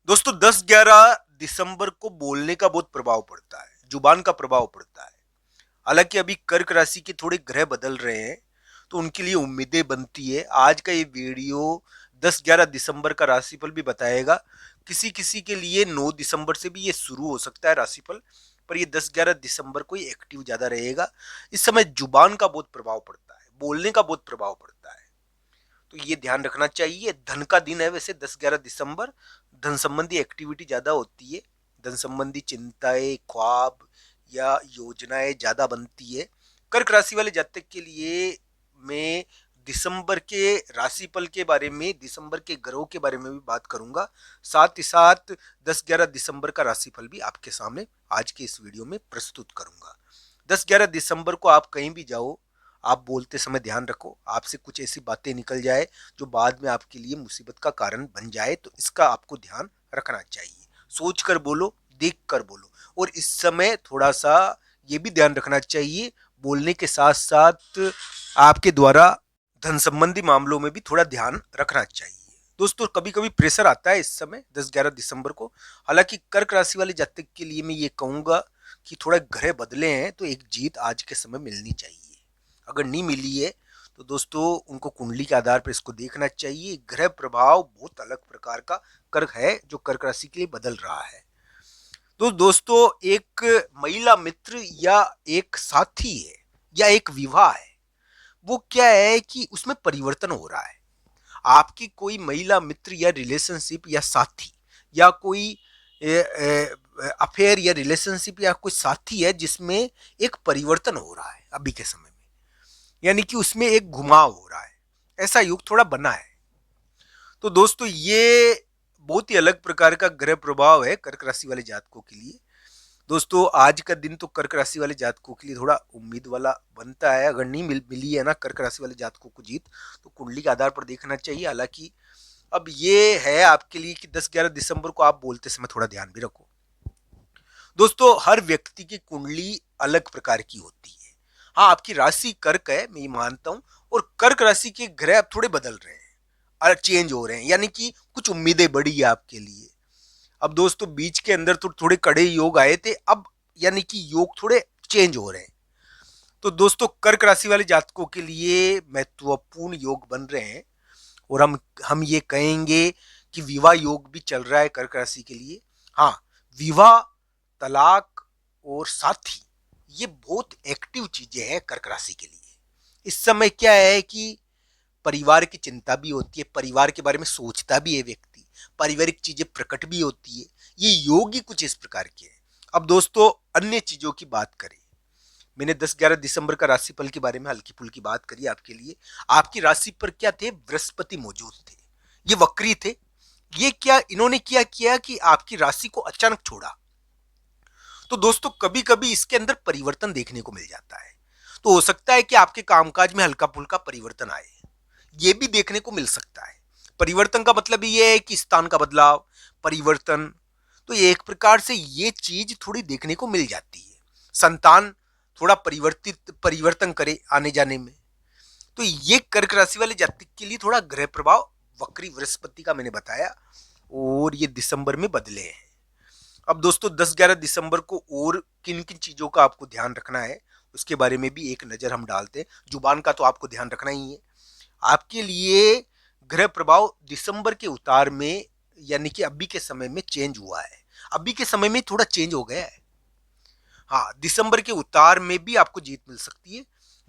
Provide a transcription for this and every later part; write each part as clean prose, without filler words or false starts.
दोस्तों 10-11 दिसंबर को बोलने का बहुत प्रभाव पड़ता है, जुबान का प्रभाव पड़ता है। हालांकि अभी कर्क राशि के थोड़े ग्रह बदल रहे हैं, तो उनके लिए उम्मीदें बनती है। आज का ये वीडियो 10-11 दिसंबर का राशिफल भी बताएगा। किसी किसी के लिए 9 दिसंबर से भी ये शुरू हो सकता है राशिफल, पर ये 10-11 दिसंबर को ही एक्टिव ज्यादा रहेगा। इस समय जुबान का बहुत प्रभाव पड़ता है, बोलने का बहुत प्रभाव पड़ता है, तो ये ध्यान रखना चाहिए। धन का दिन है वैसे 10-11 दिसंबर, धन संबंधी एक्टिविटी ज्यादा होती है। धन संबंधी चिंताएं, ख्वाब या योजनाएं ज्यादा बनती है। कर्क राशि वाले जातक के लिए मैं दिसंबर के राशिफल के बारे में, दिसंबर के ग्रहों के बारे में भी बात करूंगा। साथ ही साथ 10-11 दिसंबर का राशिफल भी आपके सामने आज के इस वीडियो में प्रस्तुत करूंगा। 10-11 दिसंबर को आप कहीं भी जाओ, आप बोलते समय ध्यान रखो आपसे कुछ ऐसी बातें निकल जाए जो बाद में आपके लिए मुसीबत का कारण बन जाए, तो इसका आपको ध्यान रखना चाहिए। सोच कर बोलो, देख कर बोलो। और इस समय थोड़ा सा ये भी ध्यान रखना चाहिए, बोलने के साथ साथ आपके द्वारा धन संबंधी मामलों में भी थोड़ा ध्यान रखना चाहिए। दोस्तों कभी कभी प्रेशर आता है इस समय 10-11 दिसंबर को। हालांकि कर्क राशि वाले जातक के लिए मैं ये कहूंगा कि थोड़ा ग्रह बदले हैं, तो एक जीत आज के समय मिलनी चाहिए। अगर नहीं मिली है तो दोस्तों उनको कुंडली के आधार पर इसको देखना चाहिए। ग्रह प्रभाव बहुत अलग प्रकार का कर्क है जो कर्क राशि के लिए बदल रहा है। तो दोस्तों एक महिला मित्र या एक साथी है या एक विवाह है, वो क्या है कि उसमें परिवर्तन हो रहा है। आपकी कोई महिला मित्र या रिलेशनशिप या साथी या कोई अफेयर या रिलेशनशिप या कोई साथी है जिसमें एक परिवर्तन हो रहा है अभी के समय में, यानी कि उसमें एक घुमाव हो रहा है। ऐसा युग थोड़ा बना है। तो दोस्तों ये बहुत ही अलग प्रकार का ग्रह प्रभाव है कर्क राशि वाले जातकों के लिए। दोस्तों आज का दिन तो कर्क राशि वाले जातकों के लिए थोड़ा उम्मीद वाला बनता है। अगर नहीं मिली है ना कर्क राशि वाले जातकों को जीत, तो कुंडली के आधार पर देखना चाहिए। हालांकि अब ये है आपके लिए कि 10-11 दिसंबर को आप बोलते समय थोड़ा ध्यान भी रखो। दोस्तों हर व्यक्ति की कुंडली अलग प्रकार की होती है। हाँ, आपकी राशि कर्क है, मैं ये मानता हूं, और कर्क राशि के ग्रह अब थोड़े बदल रहे हैं, अलग चेंज हो रहे हैं, यानी कि कुछ उम्मीदें बढ़ी है आपके लिए। अब दोस्तों बीच के अंदर तो थोड़े कड़े योग आए थे, अब यानी कि योग थोड़े चेंज हो रहे हैं। तो दोस्तों कर्क राशि वाले जातकों के लिए महत्वपूर्ण योग बन रहे हैं, और हम ये कहेंगे कि विवाह योग भी चल रहा है कर्क राशि के लिए। हाँ, विवाह, तलाक और साथी, ये बहुत एक्टिव चीजें हैं कर्क राशि के लिए। इस समय क्या है कि परिवार की चिंता भी होती है, परिवार के बारे में सोचता भी है व्यक्ति, पारिवारिक चीजें प्रकट भी होती है। ये योग ही कुछ इस प्रकार के हैं। अब दोस्तों अन्य चीजों की बात करें, मैंने 10-11 दिसंबर का राशिफल के बारे में हल्की फुल्की बात करी आपके लिए। आपकी राशि पर क्या थे? बृहस्पति मौजूद थे, ये वक्री थे। ये क्या इन्होंने क्या किया कि आपकी राशि को अचानक छोड़ा। तो दोस्तों कभी कभी इसके अंदर परिवर्तन देखने को मिल जाता है। तो हो सकता है कि आपके कामकाज में हल्का फुल्का परिवर्तन आए, ये भी देखने को मिल सकता है। परिवर्तन का मतलब ये है कि स्थान का बदलाव, परिवर्तन। तो एक प्रकार से ये चीज थोड़ी देखने को मिल जाती है। संतान थोड़ा परिवर्तन करे आने जाने में। तो ये कर्क राशि वाले जातक के लिए थोड़ा ग्रह प्रभाव वक्री बृहस्पति का मैंने बताया, और ये दिसंबर में बदले हैं। अब दोस्तों 10-11 दिसंबर को और किन किन चीजों का आपको ध्यान रखना है उसके बारे में भी एक नजर हम डालते हैं। जुबान का तो आपको ध्यान रखना ही है। आपके लिए ग्रह प्रभाव दिसंबर के उतार में, यानी कि अभी के समय में चेंज हुआ है। अभी के समय में थोड़ा चेंज हो गया है। हाँ, दिसंबर के उतार में भी आपको जीत मिल सकती है।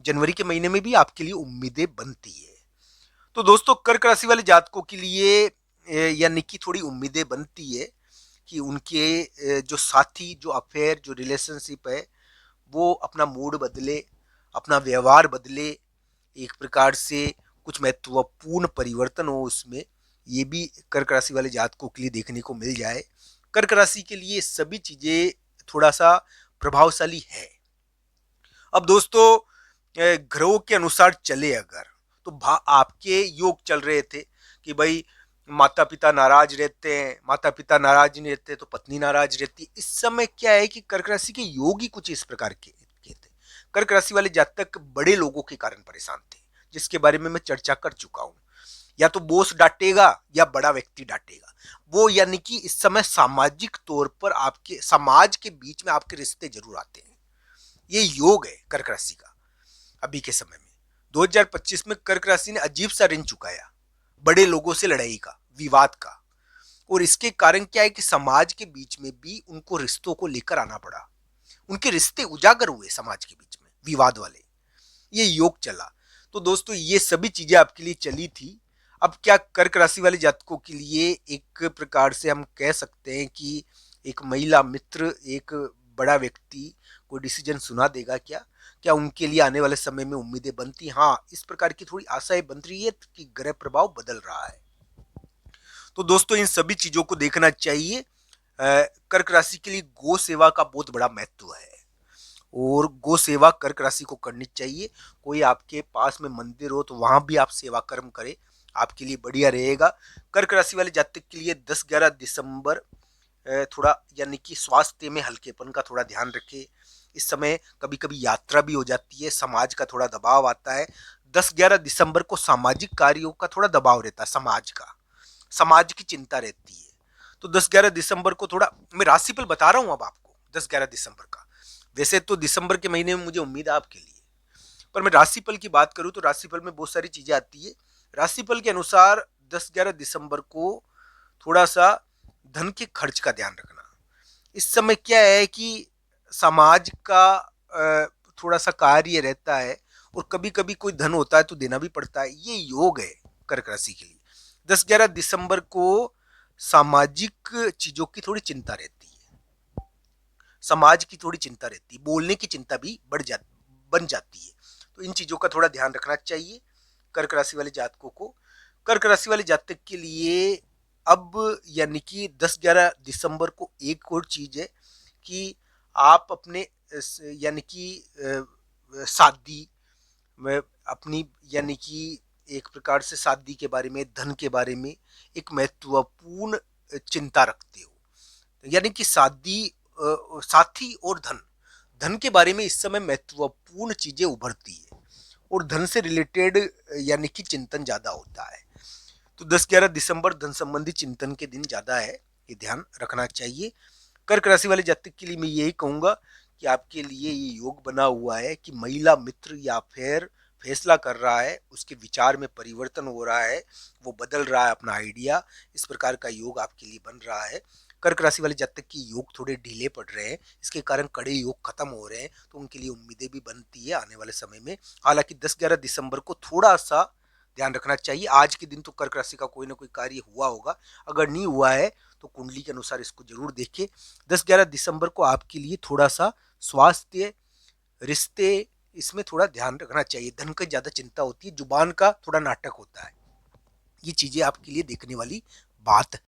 जनवरी के महीने में भी आपके लिए उम्मीदें बनती है। तो दोस्तों कर्क राशि वाले जातकों के लिए यानी कि थोड़ी उम्मीदें बनती है कि उनके जो साथी, जो अफेयर, जो रिलेशनशिप है, वो अपना मूड बदले, अपना व्यवहार बदले, एक प्रकार से कुछ महत्वपूर्ण परिवर्तन हो उसमें। ये भी कर्क राशि वाले जातकों के लिए देखने को मिल जाए। कर्क राशि के लिए सभी चीजें थोड़ा सा प्रभावशाली है। अब दोस्तों ग्रहों के अनुसार चले अगर, तो आपके योग चल रहे थे कि भाई माता पिता नाराज रहते हैं, माता पिता नाराज नहीं रहते तो पत्नी नाराज रहती है। इस समय क्या है कि कर्क राशि के योग ही कुछ इस प्रकार के थे। कर्क राशि वाले जातक बड़े लोगों के कारण परेशान थे, जिसके बारे में मैं चर्चा कर चुका हूं। या तो बॉस डांटेगा या बड़ा व्यक्ति डांटेगा। वो यानी कि इस समय सामाजिक तौर पर आपके समाज के बीच में आपके रिश्ते जरूर आते हैं। ये योग है कर्क राशि का अभी के समय में। 2025 में कर्क राशि ने अजीब सा ऋण चुकाया, बड़े लोगों से लड़ाई का, विवाद का। और इसके कारण क्या है कि समाज के बीच में भी उनको रिश्तों को लेकर आना पड़ा। उनके रिश्ते उजागर हुए समाज के बीच में, विवाद वाले। ये योग चला। तो दोस्तों ये सभी चीजें आपके लिए चली थी। अब क्या कर्क राशि वाले जातकों के लिए एक प्रकार से हम कह सकते हैं कि एक महिला मित्र, एक बड़ा व्यक्ति कोई डिसीजन सुना देगा क्या? क्या उनके लिए आने वाले समय में उम्मीदें बनती? हाँ, इस प्रकार की थोड़ी आशाएं बन रही है कि ग्रह प्रभाव बदल रहा है। तो दोस्तों इन सभी चीजों को देखना चाहिए। कर्क राशि के लिए गो सेवा का बहुत बड़ा महत्व है और गो सेवा कर्क राशि को करनी चाहिए। कोई आपके पास में मंदिर हो तो वहां भी आप सेवा कर्म करें, आपके लिए बढ़िया रहेगा। कर्क राशि वाले जातक के लिए 10-11 दिसंबर थोड़ा यानी कि स्वास्थ्य में हल्केपन का थोड़ा ध्यान रखें। इस समय कभी कभी यात्रा भी हो जाती है, समाज का थोड़ा दबाव आता है। 10-11 दिसंबर को सामाजिक कार्यों का थोड़ा दबाव रहता है, समाज की चिंता रहती है। तो 10-11 दिसंबर को थोड़ा, मैं राशिफल बता रहा हूं अब आपको 10-11 दिसंबर का। वैसे तो दिसंबर के महीने में मुझे उम्मीद है आपके लिए, पर मैं राशिफल की बात करूं तो राशिफल में बहुत सारी चीजें आती है। राशिफल के अनुसार 10-11 दिसंबर को थोड़ा सा धन के खर्च का ध्यान रखना। इस समय क्या है कि समाज का थोड़ा सा कार्य रहता है और कभी कभी कोई धन होता है तो देना भी पड़ता है। ये योग है कर्क राशि के लिए। 10-11 दिसंबर को सामाजिक चीजों की थोड़ी चिंता रहती है, समाज की थोड़ी चिंता रहती है, बोलने की चिंता भी बन जाती है। तो इन चीजों का थोड़ा ध्यान रखना चाहिए कर्क राशि वाले जातकों को। कर्क राशि वाले जातक के लिए अब यानी कि 10-11 दिसंबर को एक और चीज है कि आप अपने यानी कि शादी में अपनी यानी कि एक प्रकार से शादी के बारे में, धन के बारे में एक महत्वपूर्ण चिंता रखते हो। यानी कि शादी, साथी और धन, धन के बारे में इस समय महत्वपूर्ण चीजें उभरती है और धन से रिलेटेड यानी कि चिंतन ज्यादा होता है। तो 10-11 दिसंबर धन संबंधी चिंतन के दिन ज्यादा है, ये ध्यान रखना चाहिए। कर्क राशि वाले जातक के लिए मैं यही कहूंगा कि आपके लिए ये योग बना हुआ है कि महिला मित्र या फिर फैसला कर रहा है, उसके विचार में परिवर्तन हो रहा है, वो बदल रहा है अपना आइडिया। इस प्रकार का योग आपके लिए बन रहा है। कर्क राशि वाले जातक की योग थोड़े ढीले पड़ रहे हैं, इसके कारण कड़े योग खत्म हो रहे हैं, तो उनके लिए उम्मीदें भी बनती है आने वाले समय में। हालांकि 10-11 दिसंबर को थोड़ा सा ध्यान रखना चाहिए। आज के दिन तो कर्क राशि का कोई ना कोई कार्य हुआ होगा, अगर नहीं हुआ है तो कुंडली के अनुसार इसको जरूर देखें। 10-11 दिसंबर को आपके लिए थोड़ा सा स्वास्थ्य, रिश्ते, इसमें थोड़ा ध्यान रखना चाहिए। धन की ज्यादा चिंता होती है, जुबान का थोड़ा नाटक होता है। ये चीजें आपके लिए देखने वाली बात